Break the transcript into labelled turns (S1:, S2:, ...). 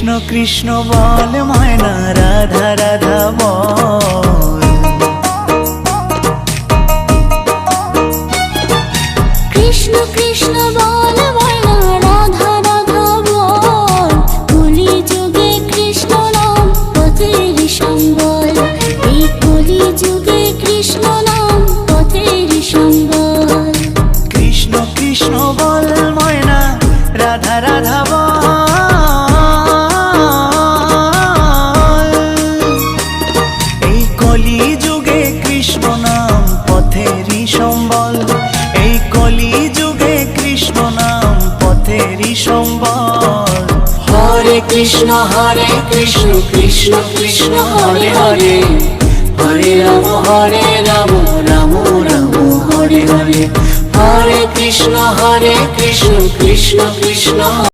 S1: কৃষ্ণ কৃষ্ণ বল ময়না, রাধা রাধা বল।
S2: কৃষ্ণ কৃষ্ণ বল ময়না, রাধা রাধা বল। কলি যুগে কৃষ্ণ নাম পথের সম্বল, এই কলি যুগে কৃষ্ণ নাম পথের সম্বল।
S1: কৃষ্ণ কৃষ্ণ বল ময়না, রাধা রাধা বল। এই কলি যুগে কৃষ্ণ নাম পথেরই সম্বল, এই কলি যুগে কৃষ্ণ নাম পথেরই সম্বল।
S2: হরে কৃষ্ণ কৃষ্ণ কৃষ্ণ হরে হরে, হরে রাম রাম রাম হরে হরে। হরে কৃষ্ণ কৃষ্ণ কৃষ্ণ